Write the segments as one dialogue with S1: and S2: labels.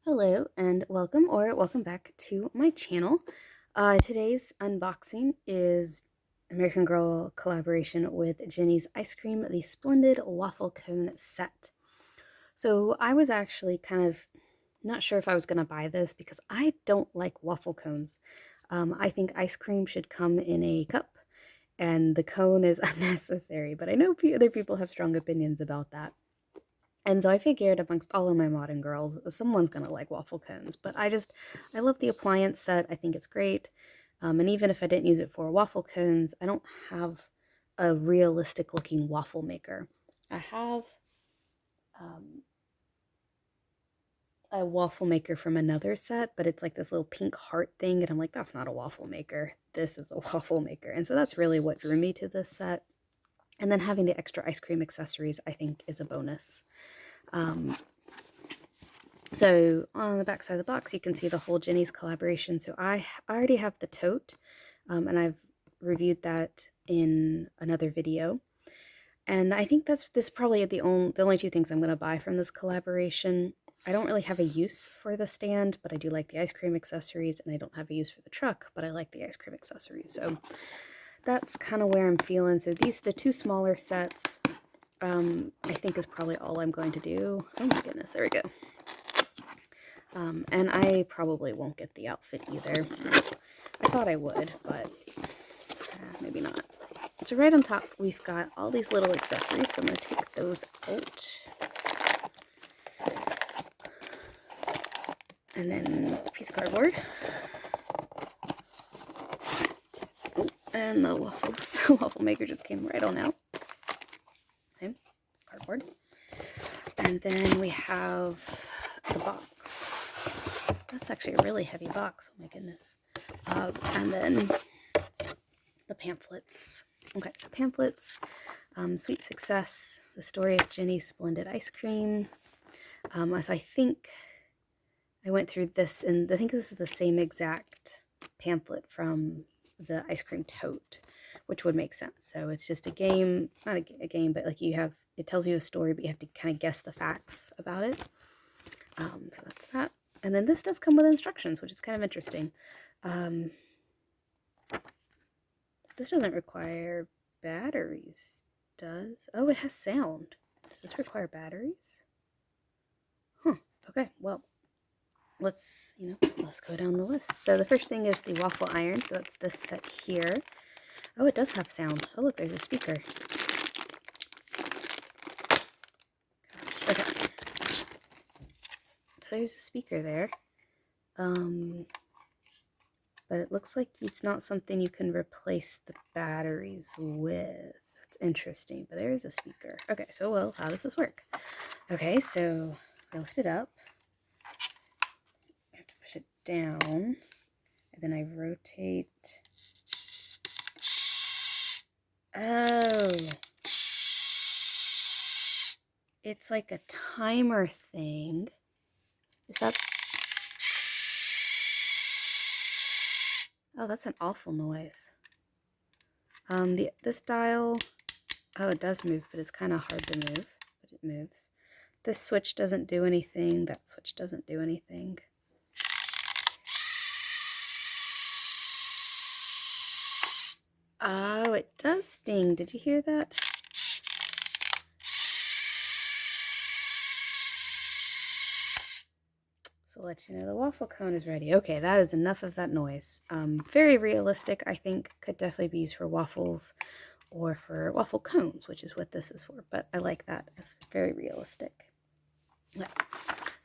S1: Hello and welcome back to my channel. Today's unboxing is American Girl collaboration with Jeni's Ice Cream, the Splendid Waffle Cone set. So I was actually kind of not sure if I was going to buy this because I don't like waffle cones. I think ice cream should come in a cup and the cone is unnecessary, but I know other people have strong opinions about that. And so I figured amongst all of my modern girls, someone's gonna like waffle cones. But I love the appliance set. I think it's great. And even if I didn't use it for waffle cones, I don't have a realistic looking waffle maker. I have a waffle maker from another set, but it's like this little pink heart thing. And I'm like, that's not a waffle maker. This is a waffle maker. And so that's really what drew me to this set. And then having the extra ice cream accessories, I think, is a bonus. So on the back side of the box, you can see the whole Jeni's collaboration. So I already have the tote, and I've reviewed that in another video. And I think this is probably the only two things I'm going to buy from this collaboration. I don't really have a use for the stand, but I do like the ice cream accessories, and I don't have a use for the truck, but I like the ice cream accessories. So that's kind of where I'm feeling. So the two smaller sets, I think is probably all I'm going to do. Oh my goodness, there we go. And I probably won't get the outfit either. I thought I would, but maybe not. So right on top, we've got all these little accessories, so I'm going to take those out. And then a piece of cardboard. Oh, and the waffle maker just came right on out. Okay, cardboard. And then we have the box. That's actually a really heavy box. Oh my goodness. And then the pamphlets. Okay, so pamphlets. Sweet Success, the story of Jeni's Splendid Ice Cream. So I think I went through this, and I think this is the same exact pamphlet from the ice cream tote, which would make sense. So it's just a game, not a game, but like it tells you a story, but you have to kind of guess the facts about it. So that's that. And then this does come with instructions, which is kind of interesting. This doesn't require batteries, does? Oh, it has sound. Does this require batteries? Huh. Okay, well, let's go down the list. So the first thing is the waffle iron. So that's this set here. Oh, it does have sound. Oh, look, there's a speaker. Okay. So there's a speaker there. But it looks like it's not something you can replace the batteries with. That's interesting, but there is a speaker. Okay, so well, how does this work? Okay, so I lift it up. I have to push it down, and then I rotate. Oh. It's like a timer thing. Is that... Oh, that's an awful noise. This dial, oh, it does move, but it's kind of hard to move, but it moves. This switch doesn't do anything. That switch doesn't do anything. Oh, it does sting. Did you hear that? So let you know the waffle cone is ready. Okay, that is enough of that noise. Very realistic, I think. Could definitely be used for waffles or for waffle cones, which is what this is for. But I like that. It's very realistic. Yeah.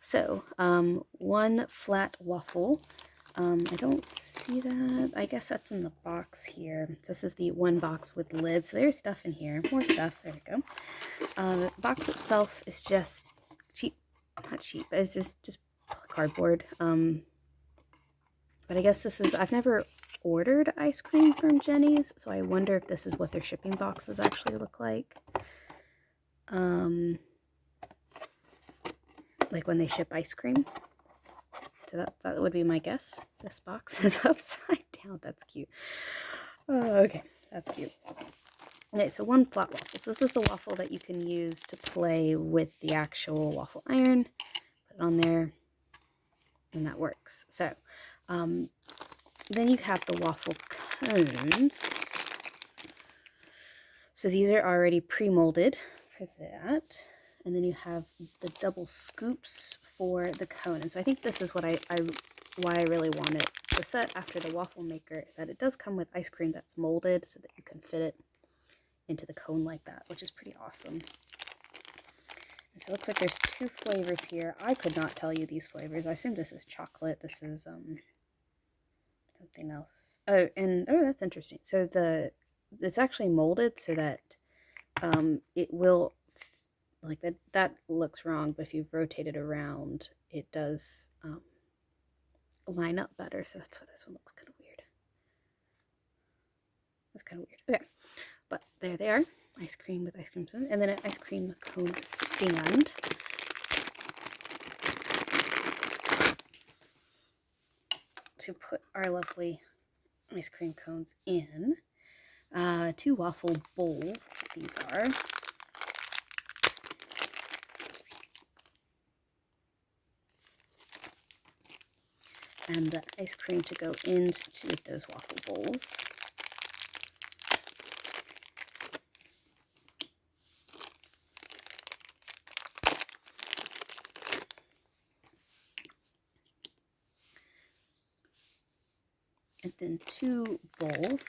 S1: So, one flat waffle. I don't see that. I guess that's in the box here. This is the one box with lids. So there's stuff in here. More stuff. There we go. The box itself is just cheap. Not cheap, but it's just cardboard. But I guess this is... I've never ordered ice cream from Jeni's, so I wonder if this is what their shipping boxes actually look like. Like when they ship ice cream. So that would be my guess. This box is upside down. That's cute. Okay, that's cute. Okay, so one flat waffle. So this is the waffle that you can use to play with the actual waffle iron. Put it on there. and that works. So then you have the waffle cones. So these are already pre-molded for that. And then you have the double scoops for the cone. And so I think this is what why I really wanted the set after the waffle maker, is that it does come with ice cream that's molded so that you can fit it into the cone like that, which is pretty awesome. And so it looks like there's 2 flavors here. I could not tell you these flavors. I assume this is chocolate. This is something else. Oh, and that's interesting. So it's actually molded so that it will, like that looks wrong, but if you rotate it around, it does line up better. So that's why this one looks kind of weird. That's kind of weird. Okay, but there they are. Ice cream with ice cream spoon, and then an ice cream cone stand. To put our lovely ice cream cones in. 2 waffle bowls, that's what these are. And the ice cream to go into those waffle bowls. And then 2 bowls.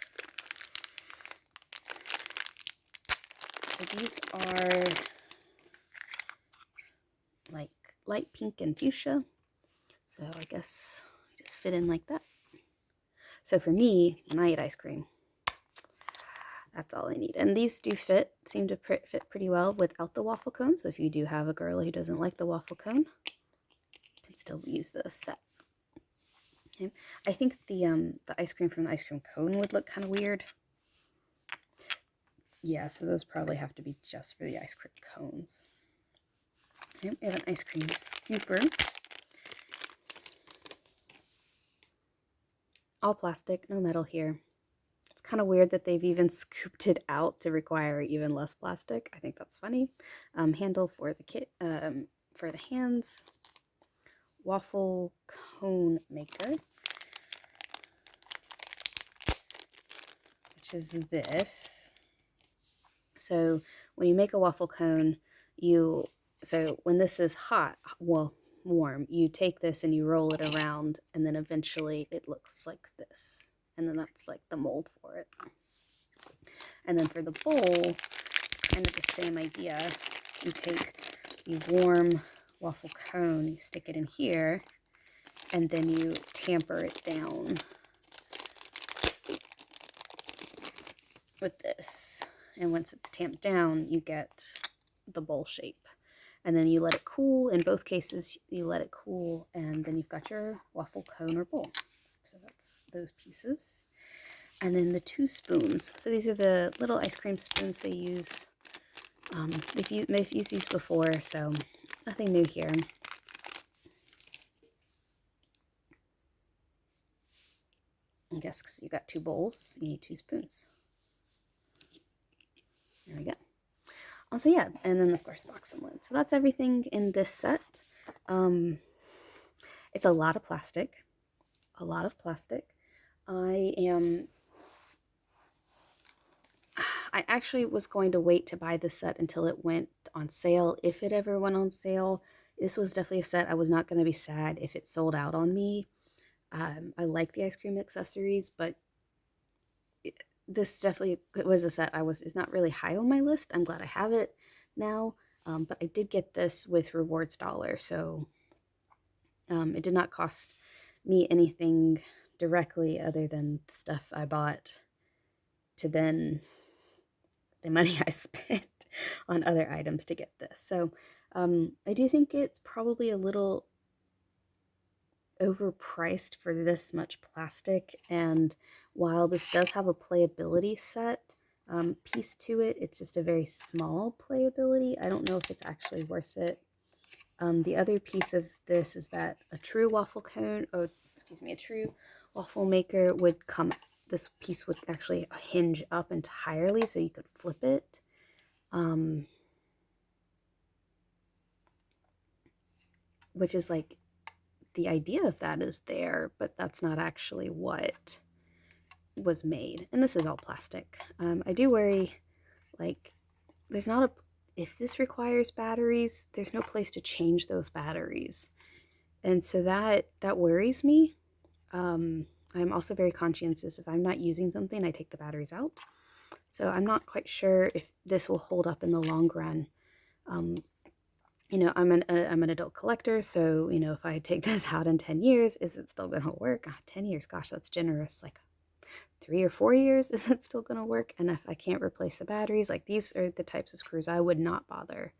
S1: So these are like light pink and fuchsia. So I guess just fit in like that. So for me, when I eat ice cream, that's all I need. And these do seem to fit pretty well without the waffle cone. So if you do have a girl who doesn't like the waffle cone, you can still use this set. Okay. I think the ice cream from the ice cream cone would look kind of weird. Yeah, so those probably have to be just for the ice cream cones. Okay, we have an ice cream scooper. All plastic, no metal here. It's kind of weird that they've even scooped it out to require even less plastic. I think that's funny. Handle for the for the hands. Waffle cone maker, which is this. So when you make a waffle cone, so when this is hot, well, warm, you take this and you roll it around, and then eventually it looks like this. And then that's like the mold for it. And then for the bowl, it's kind of the same idea. You take the warm waffle cone, you stick it in here, and then you tamper it down with this. And once it's tamped down, you get the bowl shape. And then you let it cool. In both cases, you let it cool, and then you've got your waffle cone or bowl. So that's those pieces. And then the 2 spoons. So these are the little ice cream spoons they use. They've used these before, so nothing new here. I guess because you got 2 bowls, you need 2 spoons. There we go. Also, yeah, and then of course box and lid. So that's everything in this set. It's a lot of plastic. A lot of plastic. I actually was going to wait to buy this set until it went on sale, if it ever went on sale. This was definitely a set I was not going to be sad if it sold out on me. I like the ice cream accessories, but this definitely was a set is not really high on my list. I'm glad I have it now, but I did get this with rewards dollar, so it did not cost me anything directly other than the stuff I bought to then the money I spent on other items to get this. So I do think it's probably a little overpriced for this much plastic, and while this does have a playability set piece to it, it's just a very small playability. I don't know if it's actually worth it. The other piece of this is that a true waffle cone, or excuse me, a true waffle maker would come, this piece would actually hinge up entirely so you could flip it. Which is like the idea of that is there, but that's not actually what was made. And this is all plastic. I do worry, like, there's not a, if this requires batteries, there's no place to change those batteries. And so that worries me. I'm also very conscientious. If I'm not using something, I take the batteries out. So I'm not quite sure if this will hold up in the long run. You know, I'm an adult collector, so, you know, if I take this out in 10 years, is it still going to work? 10 years, gosh, that's generous. Like 3 or 4 years, is it still going to work? And if I can't replace the batteries, like these are the types of screws I would not bother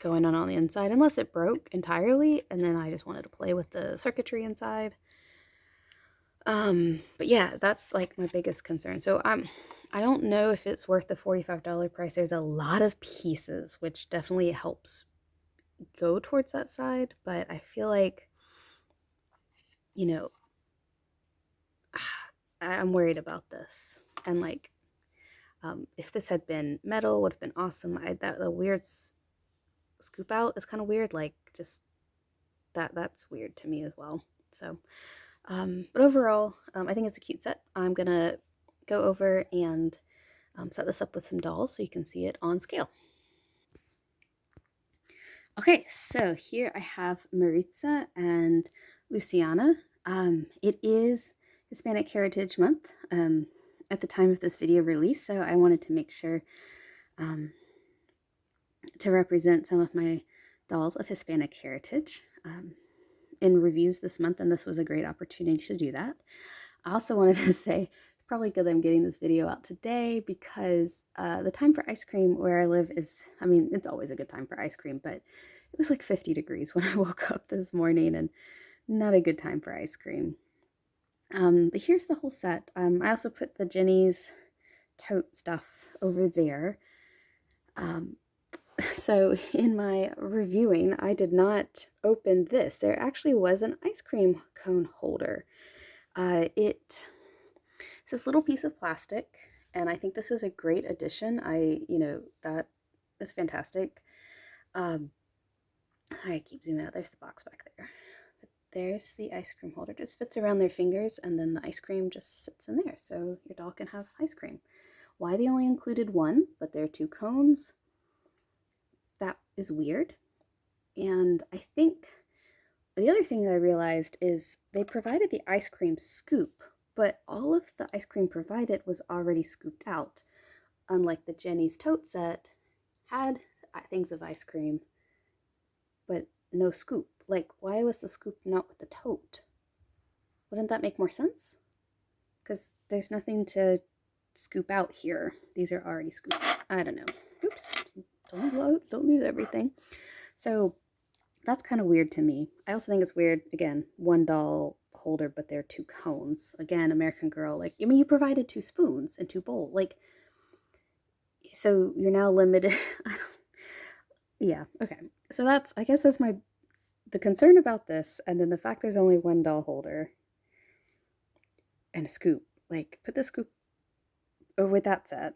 S1: going on the inside unless it broke entirely and then I just wanted to play with the circuitry inside. But yeah, that's like my biggest concern. So I don't know if it's worth the $45 price. There's a lot of pieces, which definitely helps go towards that side, but I feel like, you know, I'm worried about this. And like, if this had been metal, would have been awesome. That the weird scoop out is kind of weird. Like, just that's weird to me as well. So, but overall, I think it's a cute set. I'm gonna go over and set this up with some dolls so you can see it on scale. Okay, so here I have Maritza and Luciana. It is Hispanic Heritage Month at the time of this video release, so I wanted to make sure to represent some of my dolls of Hispanic heritage in reviews this month, and this was a great opportunity to do that. I also wanted to say it's probably good that I'm getting this video out today because the time for ice cream where I live is, I mean, it's always a good time for ice cream, but it was like 50 degrees when I woke up this morning and not a good time for ice cream. But here's the whole set. I also put the Jeni's tote stuff over there. So in my reviewing, I did not open this. There actually was an ice cream cone holder. It's this little piece of plastic, and I think this is a great addition. That is fantastic. Sorry, I keep zooming out. There's the box back there. But there's the ice cream holder. Just fits around their fingers, and then the ice cream just sits in there, so your doll can have ice cream. Why they only included one, but there are 2 cones, that is weird. And I think the other thing that I realized is they provided the ice cream scoop, but all of the ice cream provided was already scooped out. Unlike the Jeni's tote set, had things of ice cream, but no scoop. Like, why was the scoop not with the tote? Wouldn't that make more sense? Because there's nothing to scoop out here. These are already scooped. I don't know. Oops. Don't lose everything. So that's kind of weird to me. I also think it's weird, again, 1 doll holder, but there are 2 cones. Again, American Girl, like, I mean, you provided 2 spoons and 2 bowls. Like, so you're now limited. Yeah, okay. So I guess that's the concern about this, and then the fact there's only 1 doll holder and a scoop. Like, put the scoop over with that set,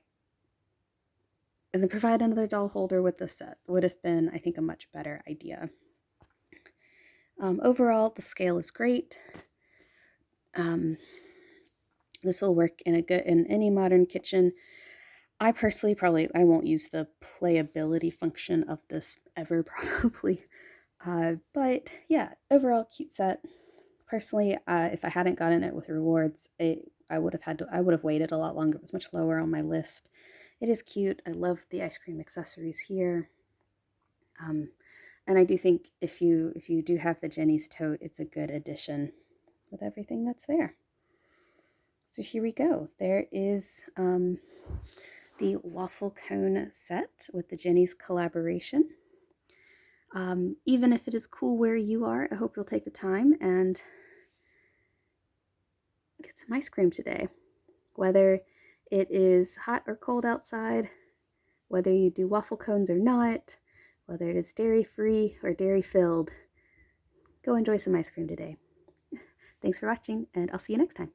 S1: and then provide another doll holder with this set. Would have been, I think, a much better idea. Overall, the scale is great. This will work in any modern kitchen. I personally I won't use the playability function of this ever, probably. But yeah, overall cute set. Personally, if I hadn't gotten it with rewards, I would have waited a lot longer. It was much lower on my list. It is cute. I love the ice cream accessories here. And I do think if you do have the Jeni's tote, it's a good addition with everything that's there. So here we go. There is the waffle cone set with the Jeni's collaboration. Even if it is cool where you are, I hope you'll take the time and get some ice cream today. Whether it is hot or cold outside, whether you do waffle cones or not, whether it is dairy-free or dairy-filled, go enjoy some ice cream today. Thanks for watching, and I'll see you next time.